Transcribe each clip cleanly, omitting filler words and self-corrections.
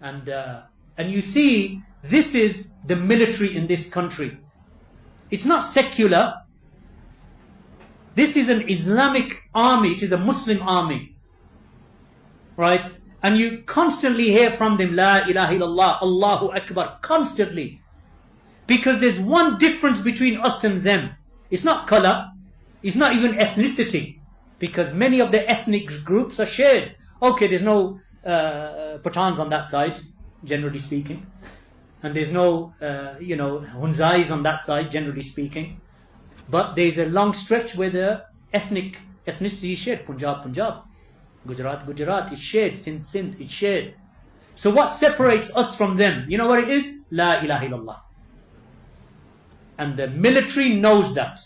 And you see, this is the military in this country. It's not secular. This is an Islamic army. It is a Muslim army. Right? And you constantly hear from them, La ilaha illallah, Allahu Akbar, constantly. Because there's one difference between us and them. It's not color. It's not even ethnicity. Because many of the ethnic groups are shared. Okay, there's no Pathans on that side, generally speaking. And there's no, Hunzais on that side, generally speaking. But there's a long stretch where the ethnicity is shared. Punjab, Gujarat is shared. Sindh, it's shared. So what separates us from them? You know what it is? La ilaha illallah. And the military knows that.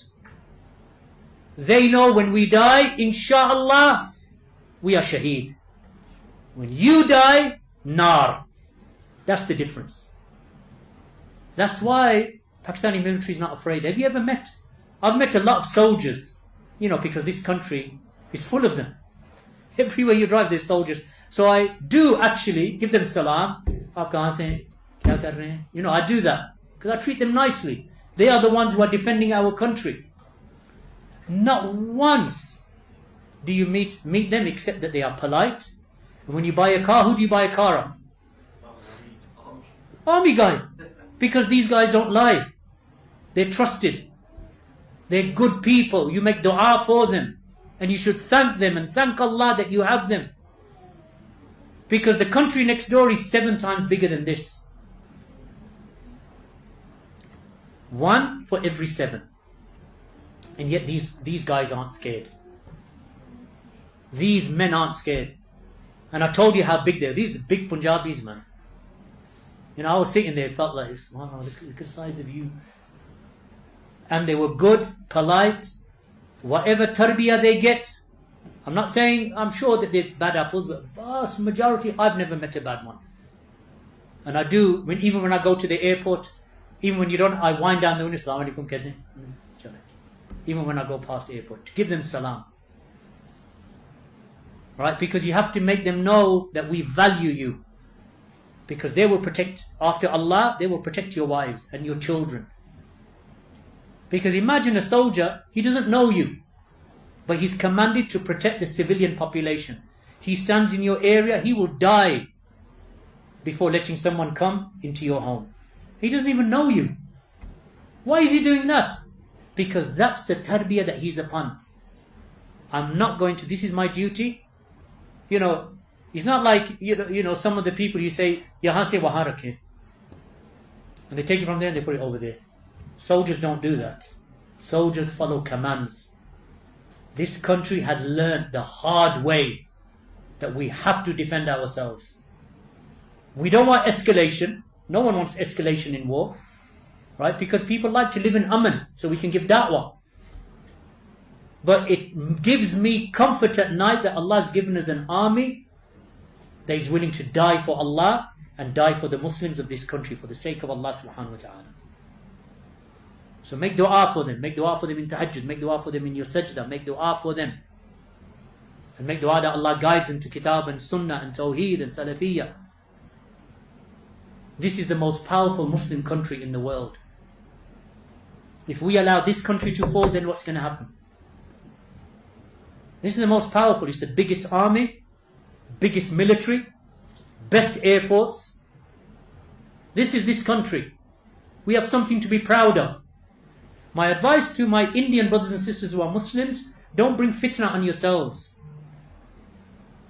They know when we die, inshallah, we are shaheed. When you die, nar. That's the difference. That's why Pakistani military is not afraid. Have you ever met? I've met a lot of soldiers, because this country is full of them. Everywhere you drive, there's soldiers. So I do actually give them salam. Aap kahan se? Kya kar rahe hain? I do that. Because I treat them nicely. They are the ones who are defending our country. Not once do you meet them except that they are polite. And when you buy a car, who do you buy a car of? Army guy. Because these guys don't lie. They're trusted. They're good people. You make dua for them. And you should thank them and thank Allah that you have them. Because the country next door is 7 times bigger than this. 1 for every 7. And yet these guys aren't scared. These men aren't scared. And I told you how big they are. These are big Punjabis, man. I was sitting there, felt like, wow, look at the size of you. And they were good, polite, whatever tarbiyah they get. I'm not saying, I'm sure that there's bad apples, but vast majority, I've never met a bad one. And I do, even when I go to the airport, even when I wind down the window, Assalamu alaikum, kaise? Even when I go past the airport, to give them salam. Right? Because you have to make them know that we value you. Because they will protect, after Allah, they will protect your wives and your children. Because imagine a soldier, he doesn't know you, but he's commanded to protect the civilian population. He stands in your area, he will die before letting someone come into your home. He doesn't even know you. Why is he doing that? Because that's the tarbiyah that he's upon. I'm not going to, this is my duty. It's not like, some of the people you say, yahan se wahan rakhe. And they take it from there and they put it over there. Soldiers don't do that. Soldiers follow commands. This country has learned the hard way that we have to defend ourselves. We don't want escalation. No one wants escalation in war. Right? Because people like to live in aman, so we can give da'wah. But it gives me comfort at night that Allah has given us an army that is willing to die for Allah and die for the Muslims of this country for the sake of Allah subhanahu wa ta'ala. So make dua for them. Make dua for them in tahajjud. Make dua for them in your sajda. Make dua for them. And make dua that Allah guides them to kitab and sunnah and tawheed and salafiyah. This is the most powerful Muslim country in the world. If we allow this country to fall, then what's going to happen? This is the most powerful. It's the biggest army, biggest military, best air force. This is this country. We have something to be proud of. My advice to my Indian brothers and sisters who are Muslims, don't bring fitna on yourselves.